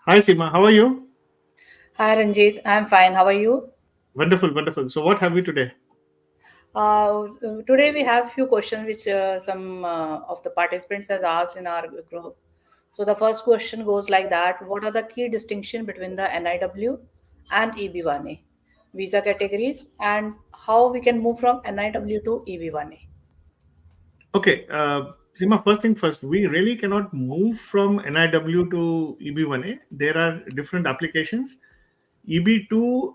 Hi Seema, how are you? Hi Ranjeet, I'm fine. How are you? Wonderful, wonderful. So what have we today? Today we have few questions which some of the participants has asked in our group. So the first question goes like that: what are the key distinction between the NIW and EB1A visa categories, and how we can move from NIW to EB1A? Okay, Seema, first thing first, we really cannot move from NIW to EB1A. There are different applications. EB2,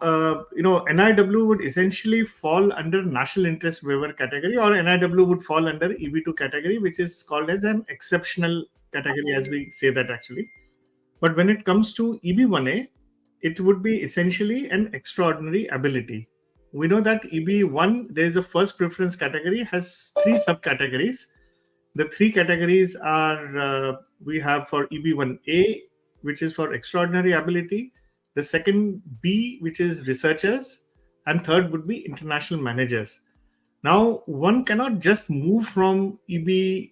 NIW would essentially fall under national interest waiver category, or NIW would fall under EB2 category, which is called as an exceptional category, as we say that actually. But when it comes to EB1A, it would be essentially an extraordinary ability. We know that EB1, there is a first preference category, has three subcategories. The three categories are we have for EB1A, which is for extraordinary ability, the second B, which is researchers, and third would be international managers. Now, one cannot just move from EB2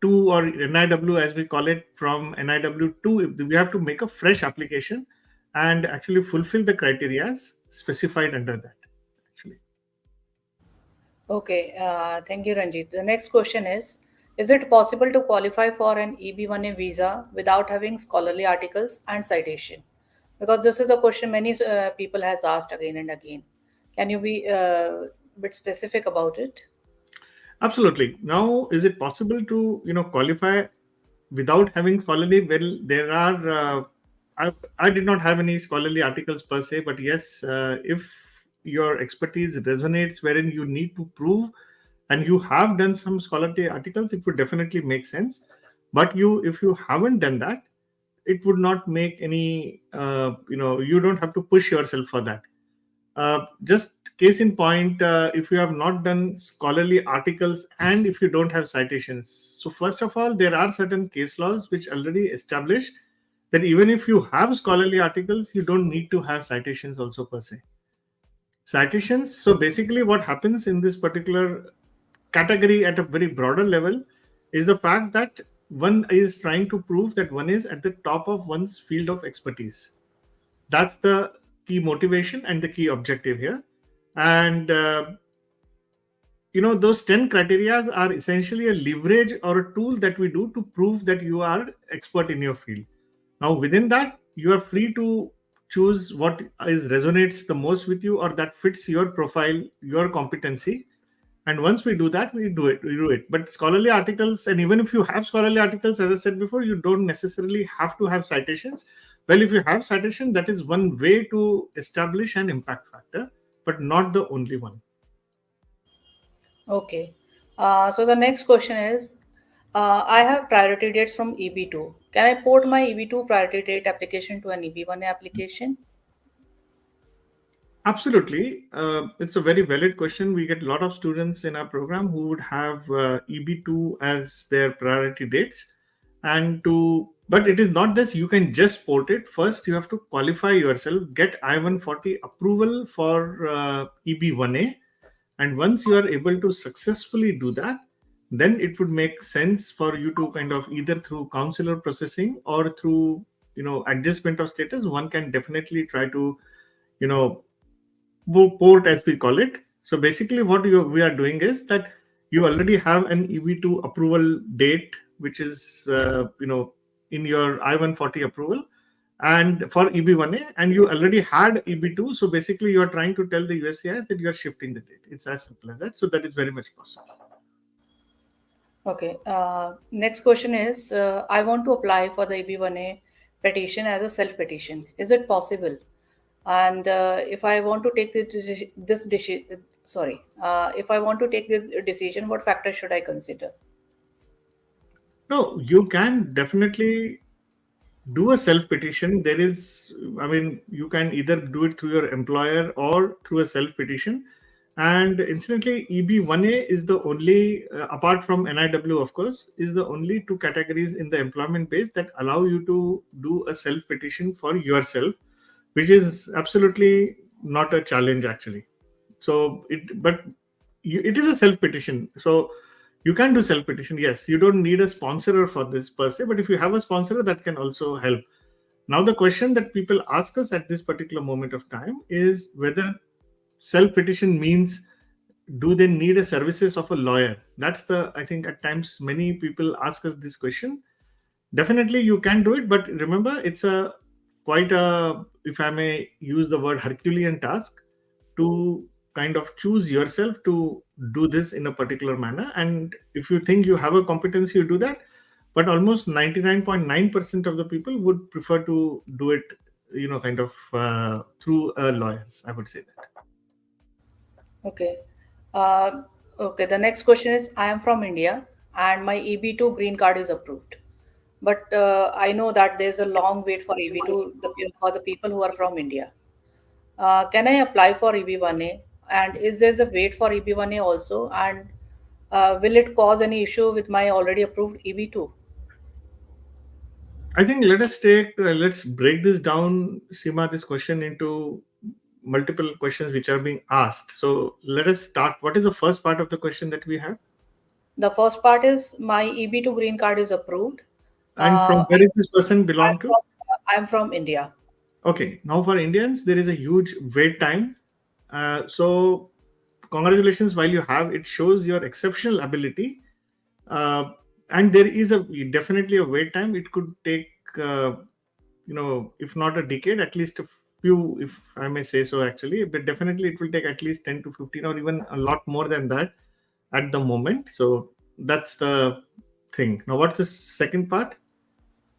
or NIW as we call it from NIW2. We have to make a fresh application and actually fulfill the criteria specified under that. Actually, Okay, thank you, Ranjit. The next question is it possible to qualify for an EB1A visa without having scholarly articles and citation? Because this is a question many people has asked again and again. Can you be a bit specific about it? absolutely. Now, is it possible to qualify without having scholarly? Well, there are. I did not have any scholarly articles per se, but yes, if your expertise resonates, wherein you need to prove, and you have done some scholarly articles, it would definitely make sense. But if you haven't done that, it would not make any. You don't have to push yourself for that. Just case in point, if you have not done scholarly articles and if you don't have citations. So, first of all, there are certain case laws which already establish that even if you have scholarly articles, you don't need to have citations also per se. Citations, so basically, what happens in this particular category at a very broader level is the fact that one is trying to prove that one is at the top of one's field of expertise. That's the key motivation and the key objective here. And those 10 criterias are essentially a leverage or a tool that we do to prove that you are expert in your field. Now within that, you are free to choose what is resonates the most with you or that fits your profile, your competency. And once we do that, we do it. But scholarly articles, and even if you have scholarly articles, as I said before, you don't necessarily have to have citations. Well, if you have citation, that is one way to establish an impact factor, but not the only one. Okay. So the next question is I have priority dates from EB2. Can I port my EB2 priority date application to an EB1A application? Absolutely. It's a very valid question. We get a lot of students in our program who would have EB2 as their priority dates. But it is not this, you can just port it. First, you have to qualify yourself, get I-140 approval for EB1A. And once you are able to successfully do that, then it would make sense for you to kind of either through counselor processing or through, adjustment of status, one can definitely try to, you know, port as we call it. So basically, what we are doing is that you already have an EB2 approval date, which is in your I-140 approval, and for EB1A, and you already had EB2. So basically, you are trying to tell the USCIS that you are shifting the date. It's as simple as that. So that is very much possible. Okay. Next question is I want to apply for the EB1A petition as a self petition. Is it possible? And if I want to take if I want to take this decision, what factors should I consider? No, you can definitely do a self petition. There is, I mean, you can either do it through your employer or through a self petition. And incidentally, EB1A is the only, apart from NIW, of course, is the only two categories in the employment base that allow you to do a self petition for yourself, which is absolutely not a challenge actually. So it is a self petition. So you can do self petition. Yes, you don't need a sponsorer for this per se, but if you have a sponsorer, that can also help. Now, the question that people ask us at this particular moment of time is whether self petition means, do they need a services of a lawyer? That's the, I think at times many people ask us this question. Definitely you can do it, but remember it's a quite a, if I may use the word, Herculean task to kind of choose yourself to do this in a particular manner. And if you think you have a competence, you do that. But almost 99.9% of the people would prefer to do it, kind of through lawyers, I would say that. Okay. Uh, okay. The next question is, I am from India and my EB2 green card is approved. But I know that there's a long wait for EB2 for the people who are from India. Can I apply for EB1A? And is there a wait for EB1A also? And will it cause any issue with my already approved EB2? I think let's break this down, Sima, this question into multiple questions which are being asked. So let us start. What is the first part of the question that we have? The first part is my EB2 green card is approved. And from Uh, where is this person I'm belong to? from, I'm from India. Okay, now for Indians, there is a huge wait time. So congratulations while you have it, shows your exceptional ability. Uh, and there is a definitely a wait time. It could take, if not a decade, at least a few, if I may say so, actually. But definitely it will take at least 10 to 15 or even a lot more than that at the moment. So that's the thing. Now, what's the second part?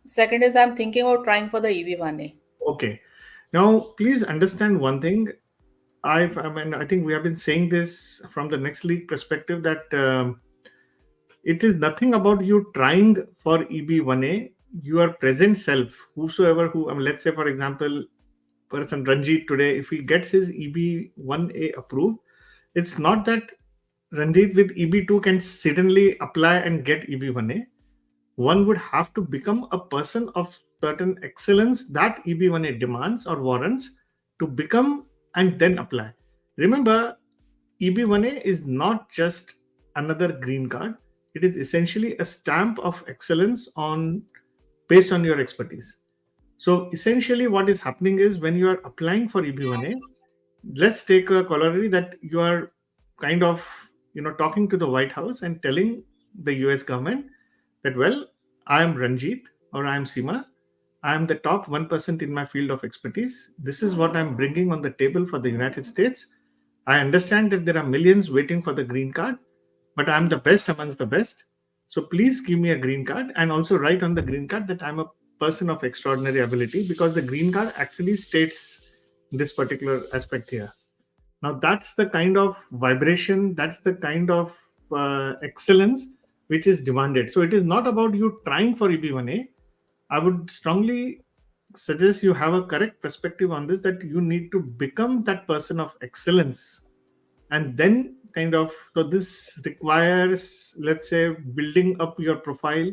Second is I'm thinking about trying for the EB1A. Okay. Now, please understand one thing. I think we have been saying this from the next league perspective that it is nothing about you trying for EB1A. Your present self, whosoever who, let's say, for example, person Ranjeet today, if he gets his EB1A approved, it's not that Ranjeet with EB2 can suddenly apply and get EB1A. One would have to become a person of certain excellence that EB1A demands or warrants to become and then apply. Remember, EB1A is not just another green card. It is essentially a stamp of excellence on based on your expertise. So essentially what is happening is when you are applying for EB1A, let's take a corollary that you are kind of talking to the White House and telling the US government that, well, I am Ranjit or I am Seema. I am the top 1% in my field of expertise. This is what I'm bringing on the table for the United States. I understand that there are millions waiting for the green card, but I'm the best amongst the best. So please give me a green card and also write on the green card that I'm a person of extraordinary ability, because the green card actually states this particular aspect here. Now, that's the kind of vibration, that's the kind of excellence which is demanded. So, it is not about you trying for EB1A. I would strongly suggest you have a correct perspective on this, that you need to become that person of excellence. And then, so this requires, let's say, building up your profile,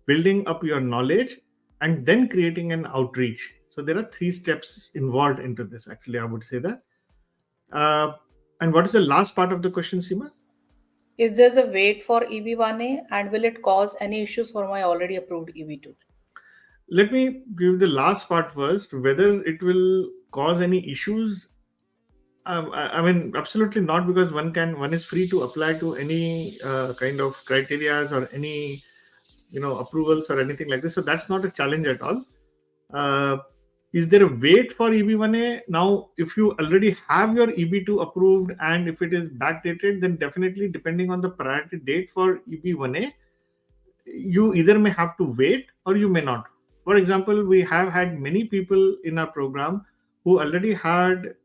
building up your knowledge, and then creating an outreach. So, there are three steps involved into this, actually, I would say that. Uh, and what is the last part of the question, Seema? Is there a wait for EB1A and will it cause any issues for my already approved EB2? Let me give the last part first. Whether it will cause any issues, I mean, absolutely not, because one is free to apply to any kind of criteria or any approvals or anything like this. So that's not a challenge at all. Uh, is there a wait for EB1A? Now, if you already have your EB2 approved and if it is backdated, then definitely, depending on the priority date for EB1A, you either may have to wait or you may not. For example, we have had many people in our program who already had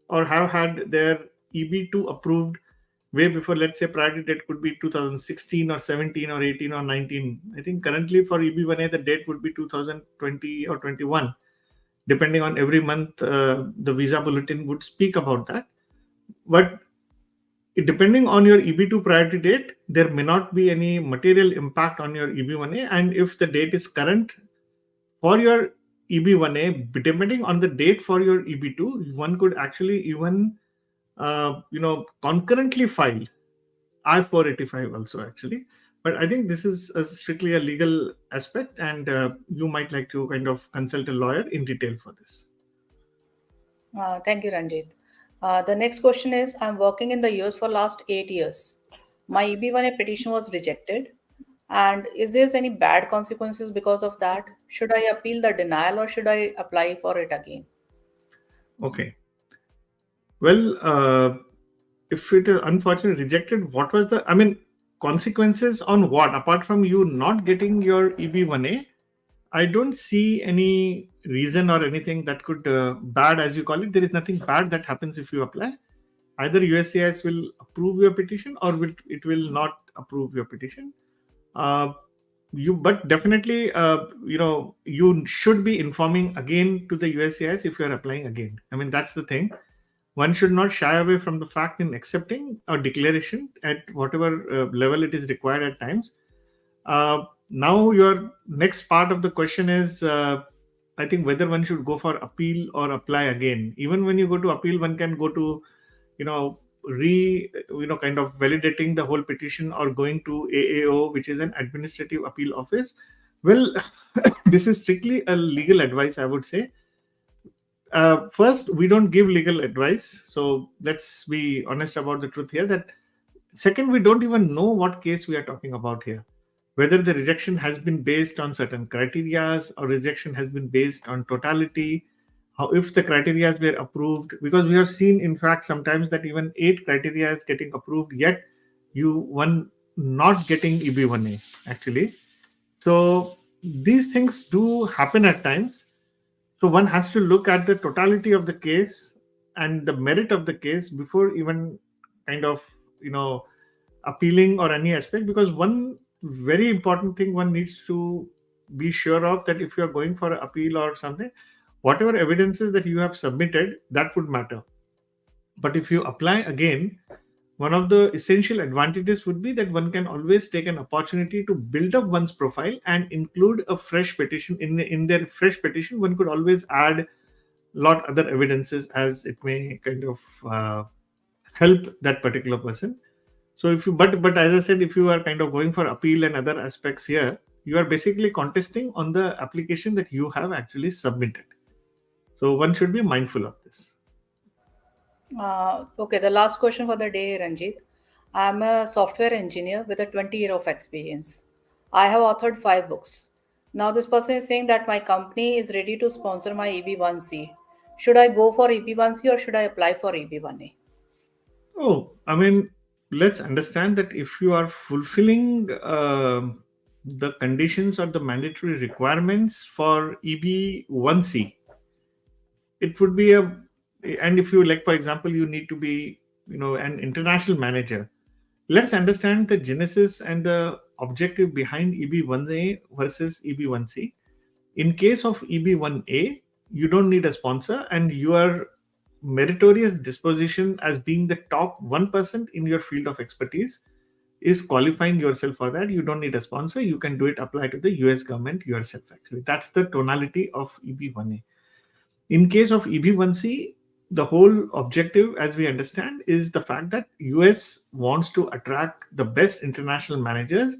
or have had their EB2 approved way before, let's say, priority date could be 2016 or 17 or 18 or 19. I think currently for EB1A, the date would be 2020 or 21. Depending on every month, the visa bulletin would speak about that. But depending on your EB2 priority date, there may not be any material impact on your EB1A. And if the date is current for your EB1A, depending on the date for your EB2, one could actually even, concurrently file I-485 also, actually. But I think this is strictly a legal aspect, and you might like to kind of consult a lawyer in detail for this. Thank you, Ranjit. The next question is, I'm working in the US for last 8 years. My EB1A petition was rejected. And is there any bad consequences because of that? Should I appeal the denial or should I apply for it again? Okay. Well, if it is unfortunately rejected, what was the, I mean, consequences on what? Apart from you not getting your EB1A, I don't see any reason or anything that could, bad as you call it. There is nothing bad that happens if you apply. Either USCIS will approve your petition or it will not approve your petition. Uh, but definitely, you should be informing again to the USCIS if you are applying again. I mean, that's the thing. One should not shy away from the fact in accepting a declaration at whatever level it is required at times. Now, your next part of the question is, I think, whether one should go for appeal or apply again. Even when you go to appeal, one can go to, kind of validating the whole petition or going to AAO, which is an administrative appeal office. Well, this is strictly a legal advice, I would say. First, we don't give legal advice, so let's be honest about the truth here. That second, we don't even know what case we are talking about here, whether the rejection has been based on certain criterias or rejection has been based on totality, how if the criteria were approved, because we have seen in fact sometimes that even 8 criteria is getting approved, yet you one not getting EB1A actually. So these things do happen at times. So one has to look at the totality of the case and the merit of the case before even kind of, appealing or any aspect. Because one very important thing one needs to be sure of, that if you are going for an appeal or something, whatever evidences that you have submitted, that would matter. But if you apply again, one of the essential advantages would be that one can always take an opportunity to build up one's profile and include a fresh petition. In their fresh petition, one could always add lot other evidences as it may kind of help that particular person. So if you, but as I said, if you are kind of going for appeal and other aspects here, you are basically contesting on the application that you have actually submitted. So one should be mindful of this. Okay, the last question for the day, Ranjit. I'm a software engineer with a 20-year of experience. I have authored 5 books. Now, this person is saying that my company is ready to sponsor my EB1C. Should I go for EB1C or should I apply for EB1A? Oh, I mean, let's understand that if you are fulfilling the conditions or the mandatory requirements for EB1C, it would be a, and if you like, for example, you need to be, an international manager. Let's understand the genesis and the objective behind EB1A versus EB1C. In case of EB1A, you don't need a sponsor, and your meritorious disposition as being the top 1% in your field of expertise is qualifying yourself for that. You don't need a sponsor. You can do it, apply to the US government yourself. Actually, that's the tonality of EB1A. In case of EB1C, the whole objective, as we understand, is the fact that US wants to attract the best international managers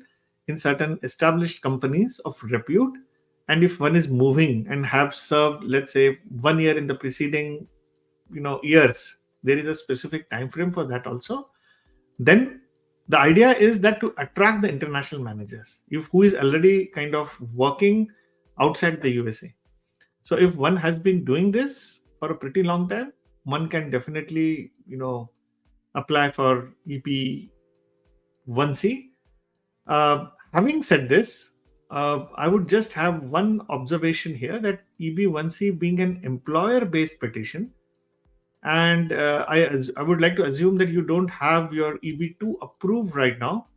in certain established companies of repute. And if one is moving and have served, let's say, 1 year in the preceding, years, there is a specific time frame for that also. Then the idea is that to attract the international managers, if who is already kind of working outside the USA. So if one has been doing this for a pretty long time, one can definitely, apply for EP1C. Having said this, I would just have one observation here, that EB1C being an employer-based petition, and I would like to assume that you don't have your EB2 approved right now.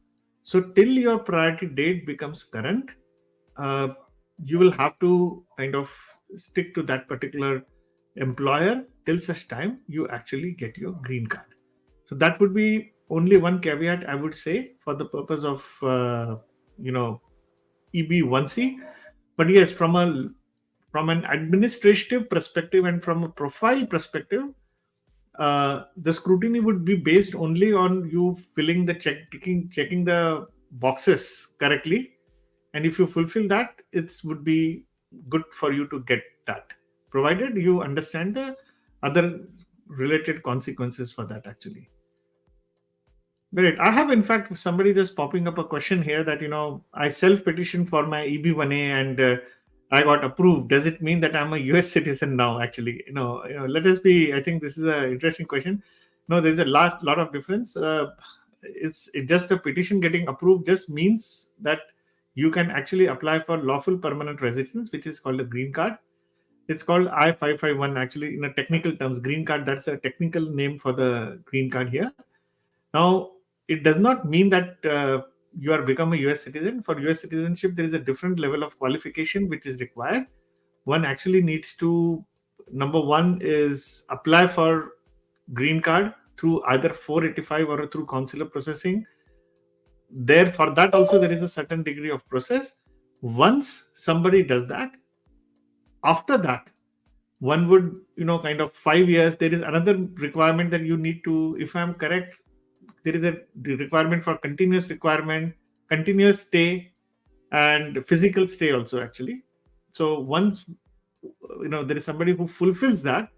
So till your priority date becomes current, uh, you will have to kind of stick to that particular employer till such time you actually get your green card. So that would be only one caveat I would say for the purpose of you know EB1C. But yes, from an administrative perspective and from a profile perspective, the scrutiny would be based only on you filling the checking the boxes correctly, and if you fulfill that, it would be good for you to get that, provided you understand the other related consequences for that actually. Great. I have, in fact, somebody just popping up a question here that, I self petitioned for my EB1A and I got approved. Does it mean that I'm a US citizen now? Actually, let us be. I think this is an interesting question. No, there's a lot of difference. It just a petition getting approved just means that you can actually apply for lawful permanent residence, which is called a green card. It's called I-551 actually in a technical terms. Green card, that's a technical name for the green card here. Now, it does not mean that you are become a US citizen. For US citizenship, there is a different level of qualification which is required. One actually needs to, number one is apply for green card through either 485 or through consular processing. There, for that also, there is a certain degree of process. Once somebody does that, after that, one would, kind of 5 years, there is another requirement that you need to, if I'm correct, there is a requirement for continuous stay, and physical stay also actually. So once there is somebody who fulfills that,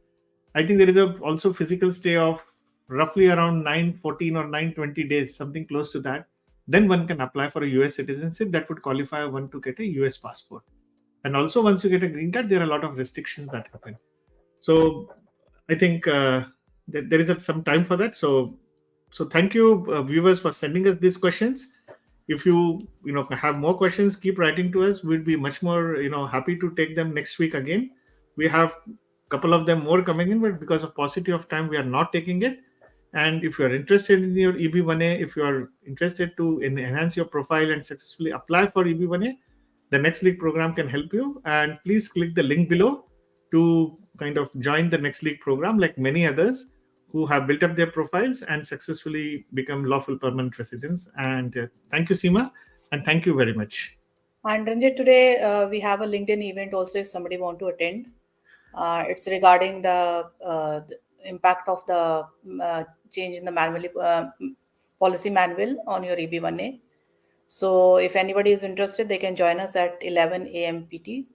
I think there is also physical stay of roughly around 914 or 920 days, something close to that. Then one can apply for a US citizenship that would qualify one to get a US passport. And also, once you get a green card, there are a lot of restrictions that happen. So I think that there is some time for that. So thank you, viewers, for sending us these questions. If you have more questions, keep writing to us. We'd be much more happy to take them next week again. We have a couple of them more coming in, but because of paucity of time, we are not taking it. And if you are interested in your EB1A, if you are interested to enhance your profile and successfully apply for EB1A, the Next League program can help you. And please click the link below to kind of join the Next League program, like many others who have built up their profiles and successfully become lawful permanent residents. And thank you, Seema, and thank you very much. And Ranjit, today we have a LinkedIn event also if somebody want to attend. It's regarding the impact of the change in the policy manual on your EB1A. So if anybody is interested, they can join us at 11 a.m. PT,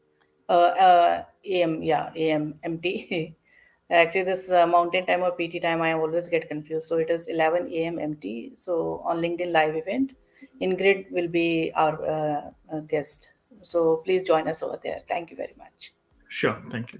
AM MT. Actually, this mountain time or PT time, I always get confused. So it is 11 a.m. MT. So on LinkedIn live event, Ingrid will be our guest. So please join us over there. Thank you very much. Sure. Thank you.